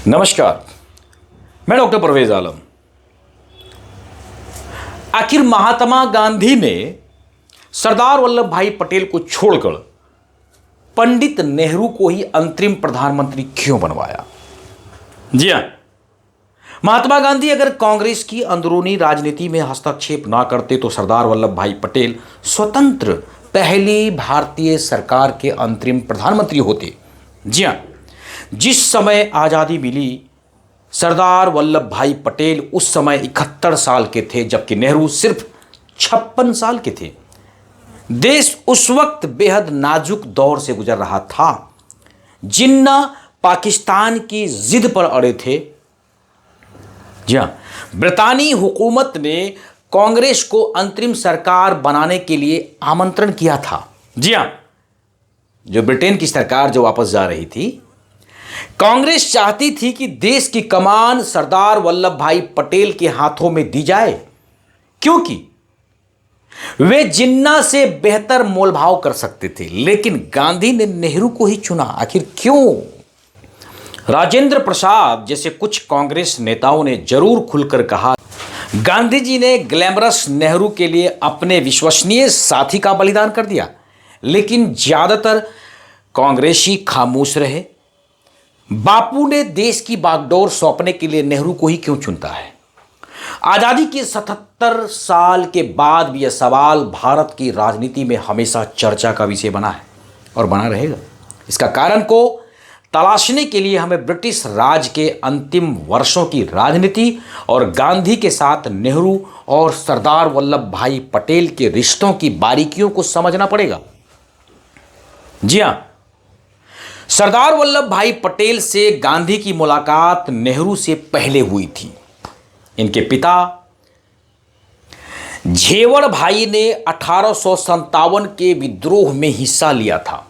नमस्कार, मैं डॉक्टर परवेज आलम। आखिर महात्मा गांधी ने सरदार वल्लभ भाई पटेल को छोड़कर पंडित नेहरू को ही अंतरिम प्रधानमंत्री क्यों बनवाया? जी हां, महात्मा गांधी अगर कांग्रेस की अंदरूनी राजनीति में हस्तक्षेप ना करते तो सरदार वल्लभ भाई पटेल स्वतंत्र पहली भारतीय सरकार के अंतरिम प्रधानमंत्री होते। जी हां, जिस समय आज़ादी मिली सरदार वल्लभ भाई पटेल उस समय 71 साल के थे, जबकि नेहरू सिर्फ 56 साल के थे। देश उस वक्त बेहद नाजुक दौर से गुजर रहा था। जिन्ना पाकिस्तान की जिद पर अड़े थे। जी हां, ब्रितानी हुकूमत ने कांग्रेस को अंतरिम सरकार बनाने के लिए आमंत्रण किया था। जी हां, जो ब्रिटेन की सरकार जो वापस जा रही थी, कांग्रेस चाहती थी कि देश की कमान सरदार वल्लभ भाई पटेल के हाथों में दी जाए, क्योंकि वे जिन्ना से बेहतर मोलभाव कर सकते थे। लेकिन गांधी ने नेहरू को ही चुना। आखिर क्यों? राजेंद्र प्रसाद जैसे कुछ कांग्रेस नेताओं ने जरूर खुलकर कहा, गांधी जी ने ग्लैमरस नेहरू के लिए अपने विश्वसनीय साथी का बलिदान कर दिया। लेकिन ज्यादातर कांग्रेसी खामोश रहे। बापू ने देश की बागडोर सौंपने के लिए नेहरू को ही क्यों चुनता है? आजादी के 77 साल के बाद भी यह सवाल भारत की राजनीति में हमेशा चर्चा का विषय बना है और बना रहेगा। इसका कारण को तलाशने के लिए हमें ब्रिटिश राज के अंतिम वर्षों की राजनीति और गांधी के साथ नेहरू और सरदार वल्लभ भाई पटेल के रिश्तों की बारीकियों को समझना पड़ेगा। जी हां, सरदार वल्लभ भाई पटेल से गांधी की मुलाकात नेहरू से पहले हुई थी। इनके पिता झेवर भाई ने 1857 के विद्रोह में हिस्सा लिया था।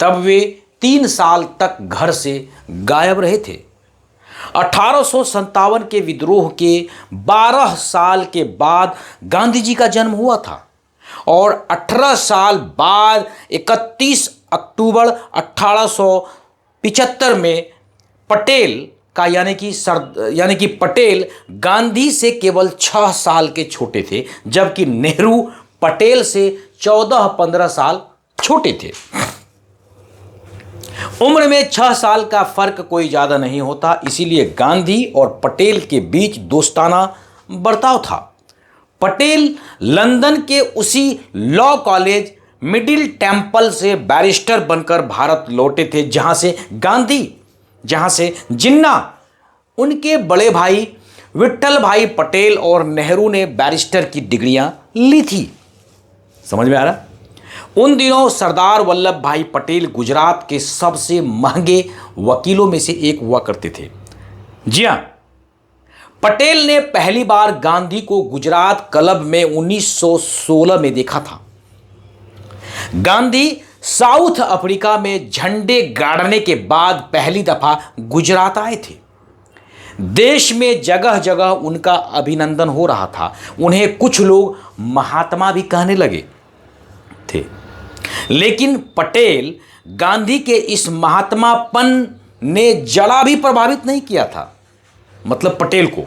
तब वे 3 साल तक घर से गायब रहे थे। 1857 के विद्रोह के 12 साल के बाद गांधी जी का जन्म हुआ था और 18 साल बाद 31 अक्टूबर 1875 में पटेल का यानी कि पटेल गांधी से केवल 6 साल के छोटे थे, जबकि नेहरू पटेल से 14-15 साल छोटे थे। उम्र में 6 साल का फर्क कोई ज्यादा नहीं होता, इसीलिए गांधी और पटेल के बीच दोस्ताना बर्ताव था। पटेल लंदन के उसी लॉ कॉलेज मिडिल टेम्पल से बैरिस्टर बनकर भारत लौटे थे, जहां से जिन्ना, उनके बड़े भाई विट्ठल भाई पटेल और नेहरू ने बैरिस्टर की डिग्रियां ली थी। समझ में आ रहा? उन दिनों सरदार वल्लभ भाई पटेल गुजरात के सबसे महंगे वकीलों में से एक हुआ करते थे। जी हां, पटेल ने पहली बार गांधी को गुजरात क्लब में 1916 में देखा था। गांधी साउथ अफ्रीका में झंडे गाड़ने के बाद पहली दफा गुजरात आए थे। देश में जगह जगह उनका अभिनंदन हो रहा था। उन्हें कुछ लोग महात्मा भी कहने लगे थे। लेकिन पटेल गांधी के इस महात्मापन ने जरा भी प्रभावित नहीं किया था। मतलब पटेल को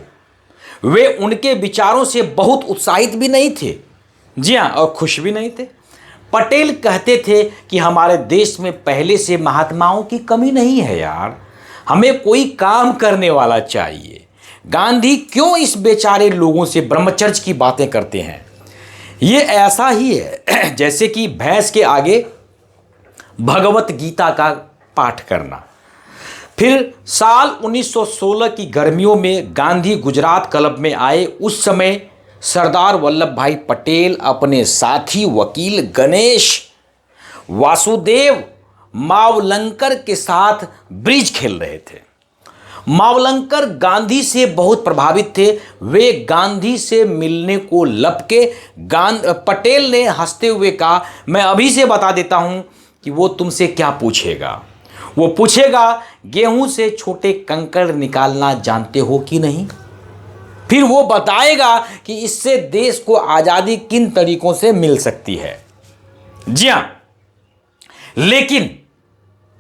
वे उनके विचारों से बहुत उत्साहित भी नहीं थे। जी हां, और खुश भी नहीं थे। पटेल कहते थे कि हमारे देश में पहले से महात्माओं की कमी नहीं है यार, हमें कोई काम करने वाला चाहिए। गांधी क्यों इस बेचारे लोगों से ब्रह्मचर्य की बातें करते हैं? ये ऐसा ही है जैसे कि भैंस के आगे भगवत गीता का पाठ करना। फिर साल 1916 की गर्मियों में गांधी गुजरात क्लब में आए। उस समय सरदार वल्लभ भाई पटेल अपने साथी वकील गणेश वासुदेव मावलंकर के साथ ब्रिज खेल रहे थे। मावलंकर गांधी से बहुत प्रभावित थे। वे गांधी से मिलने को लपके। पटेल ने हंसते हुए कहा, मैं अभी से बता देता हूं कि वो तुमसे क्या पूछेगा। वो पूछेगा, गेहूं से छोटे कंकड़ निकालना जानते हो कि नहीं? फिर वो बताएगा कि इससे देश को आजादी किन तरीकों से मिल सकती है। जी हां, लेकिन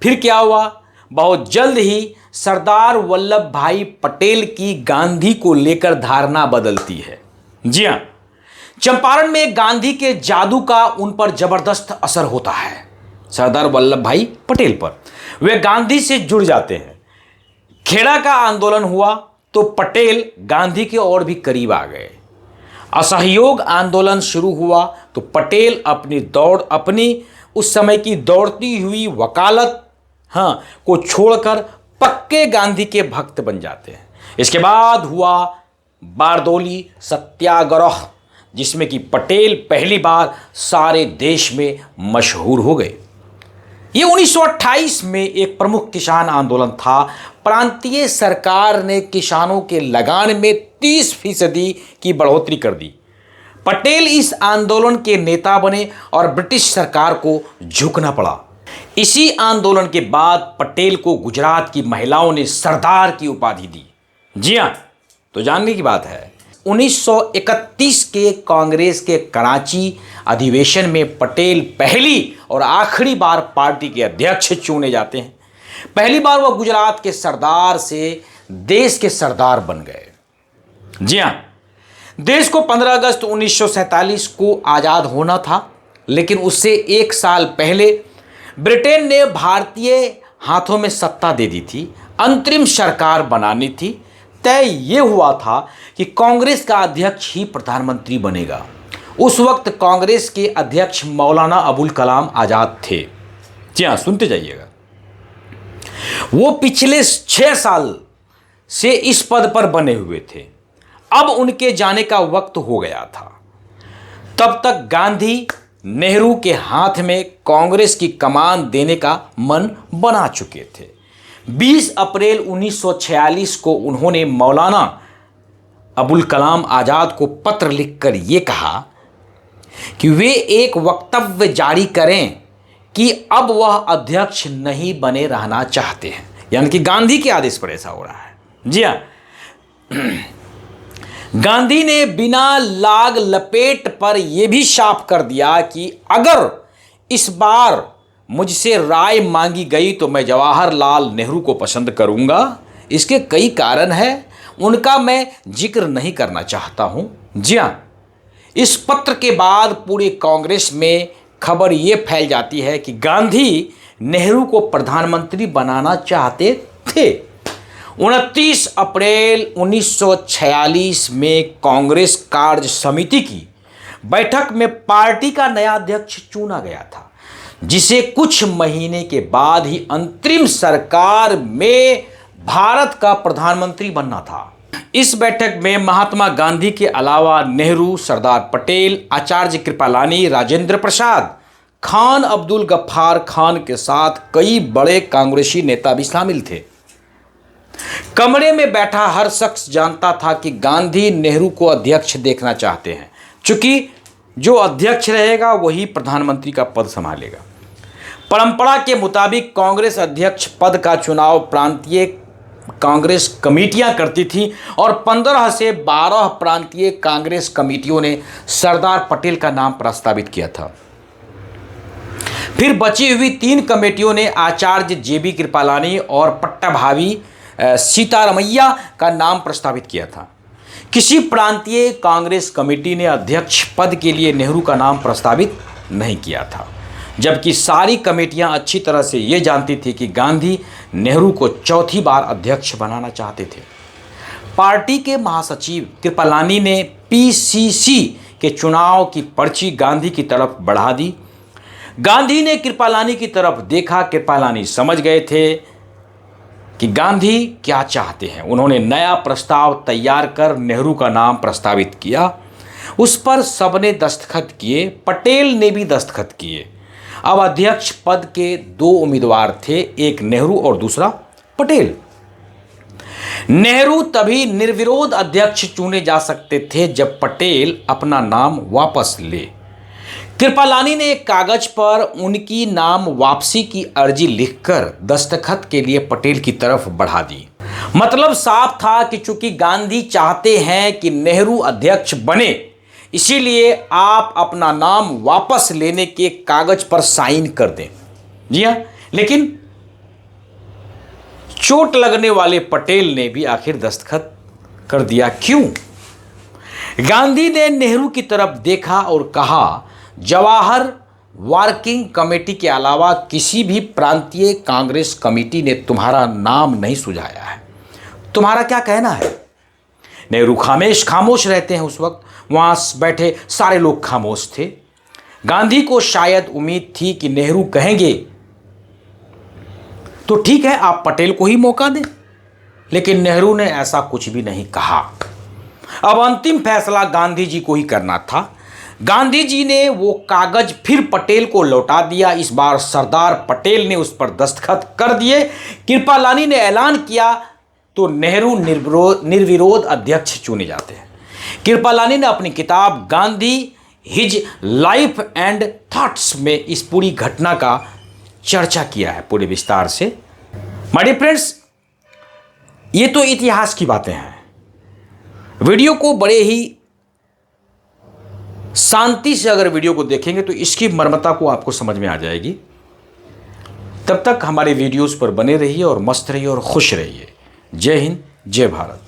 फिर क्या हुआ? बहुत जल्द ही सरदार वल्लभ भाई पटेल की गांधी को लेकर धारणा बदलती है। जी हां, चंपारण में गांधी के जादू का उन पर जबरदस्त असर होता है। सरदार वल्लभ भाई पटेल पर वे गांधी से जुड़ जाते हैं। खेड़ा का आंदोलन हुआ तो पटेल गांधी के और भी करीब आ गए। असहयोग आंदोलन शुरू हुआ तो पटेल अपनी उस समय की दौड़ती हुई वकालत को छोड़कर पक्के गांधी के भक्त बन जाते हैं। इसके बाद हुआ बारदोली सत्याग्रह, जिसमें कि पटेल पहली बार सारे देश में मशहूर हो गए। ये 1928 में एक प्रमुख किसान आंदोलन था। प्रांतीय सरकार ने किसानों के लगान में 30% की बढ़ोतरी कर दी। पटेल इस आंदोलन के नेता बने और ब्रिटिश सरकार को झुकना पड़ा। इसी आंदोलन के बाद पटेल को गुजरात की महिलाओं ने सरदार की उपाधि दी। जी हां, तो जानने की बात है, 1931 के कांग्रेस के कराची अधिवेशन में पटेल पहली और आखिरी बार पार्टी के अध्यक्ष चुने जाते हैं। पहली बार वह गुजरात के सरदार से देश के सरदार बन गए। जी हां, देश को 15 अगस्त 1947 को आज़ाद होना था, लेकिन उससे एक साल पहले ब्रिटेन ने भारतीय हाथों में सत्ता दे दी थी। अंतरिम सरकार बनानी थी। तय ये हुआ था कि कांग्रेस का अध्यक्ष ही प्रधानमंत्री बनेगा। उस वक्त कांग्रेस के अध्यक्ष मौलाना अबुल कलाम आज़ाद थे। जी हाँ, सुनते जाइएगा। वो पिछले 6 साल से इस पद पर बने हुए थे। अब उनके जाने का वक्त हो गया था। तब तक गांधी नेहरू के हाथ में कांग्रेस की कमान देने का मन बना चुके थे। 20 अप्रैल 1946 को उन्होंने मौलाना अबुल कलाम आज़ाद को पत्र लिखकर ये कहा कि वे एक वक्तव्य जारी करें कि अब वह अध्यक्ष नहीं बने रहना चाहते हैं। यानी कि गांधी के आदेश पर ऐसा हो रहा है। जी हाँ, गांधी ने बिना लाग लपेट पर यह भी साफ कर दिया कि अगर इस बार मुझसे राय मांगी गई तो मैं जवाहरलाल नेहरू को पसंद करूंगा। इसके कई कारण हैं, उनका मैं जिक्र नहीं करना चाहता हूं। जी हां, इस पत्र के बाद पूरे कांग्रेस में खबर यह फैल जाती है कि गांधी नेहरू को प्रधानमंत्री बनाना चाहते थे। 29 अप्रैल 1946 में कांग्रेस कार्य समिति की बैठक में पार्टी का नया अध्यक्ष चुना गया था, जिसे कुछ महीने के बाद ही अंतरिम सरकार में भारत का प्रधानमंत्री बनना था। इस बैठक में महात्मा गांधी के अलावा नेहरू, सरदार पटेल, आचार्य कृपलानी, राजेंद्र प्रसाद, खान अब्दुल गफ्फार खान के साथ कई बड़े कांग्रेसी नेता भी शामिल थे। कमरे में बैठा हर शख्स जानता था कि गांधी नेहरू को अध्यक्ष देखना चाहते हैं, क्योंकि जो अध्यक्ष रहेगा वही प्रधानमंत्री का पद संभालेगा। परंपरा के मुताबिक कांग्रेस अध्यक्ष पद का चुनाव प्रांतीय कांग्रेस कमेटियां करती थी और 15 से 12 प्रांतीय कांग्रेस कमेटियों ने सरदार पटेल का नाम प्रस्तावित किया था। फिर बची हुई 3 कमेटियों ने आचार्य जेबी कृपलानी और पट्टाभावी सीतारमैया का नाम प्रस्तावित किया था। किसी प्रांतीय कांग्रेस कमेटी ने अध्यक्ष पद के लिए नेहरू का नाम प्रस्तावित नहीं किया था, जबकि सारी कमेटियां अच्छी तरह से ये जानती थी कि गांधी नेहरू को चौथी बार अध्यक्ष बनाना चाहते थे। पार्टी के महासचिव कृपलानी ने पीसीसी के चुनाव की पर्ची गांधी की तरफ बढ़ा दी। गांधी ने कृपलानी की तरफ देखा। कृपलानी समझ गए थे कि गांधी क्या चाहते हैं। उन्होंने नया प्रस्ताव तैयार कर नेहरू का नाम प्रस्तावित किया। उस पर सबने दस्तखत किए, पटेल ने भी दस्तखत किए। अब अध्यक्ष पद के 2 उम्मीदवार थे, एक नेहरू और दूसरा पटेल। नेहरू तभी निर्विरोध अध्यक्ष चुने जा सकते थे जब पटेल अपना नाम वापस ले। कृपलानी ने एक कागज पर उनकी नाम वापसी की अर्जी लिखकर दस्तखत के लिए पटेल की तरफ बढ़ा दी। मतलब साफ था कि चूंकि गांधी चाहते हैं कि नेहरू अध्यक्ष बने, इसीलिए आप अपना नाम वापस लेने के कागज पर साइन कर दें। जी हाँ, लेकिन चोट लगने वाले पटेल ने भी आखिर दस्तखत कर दिया। क्यों? गांधी ने नेहरू की तरफ देखा और कहा, जवाहर वर्किंग कमेटी के अलावा किसी भी प्रांतीय कांग्रेस कमेटी ने तुम्हारा नाम नहीं सुझाया है, तुम्हारा क्या कहना है? नेहरू खामोश रहते हैं। उस वक्त वहां बैठे सारे लोग खामोश थे। गांधी को शायद उम्मीद थी कि नेहरू कहेंगे तो ठीक है, आप पटेल को ही मौका दें, लेकिन नेहरू ने ऐसा कुछ भी नहीं कहा। अब अंतिम फैसला गांधी जी को ही करना था। गांधी जी ने वो कागज फिर पटेल को लौटा दिया। इस बार सरदार पटेल ने उस पर दस्तखत कर दिए। कृपलानी ने ऐलान किया तो नेहरू निर्विरोध अध्यक्ष चुने जाते हैं। कृपलानी ने अपनी किताब Gandhi his life and thoughts में इस पूरी घटना का चर्चा किया है पूरे विस्तार से। माय डियर फ्रेंड्स, ये तो इतिहास की बातें हैं। वीडियो को बड़े ही शांति से अगर वीडियो को देखेंगे तो इसकी मर्मता को आपको समझ में आ जाएगी। तब तक हमारे वीडियोस पर बने रहिए और मस्त रहिए और खुश रहिए। जय हिंद, जय भारत।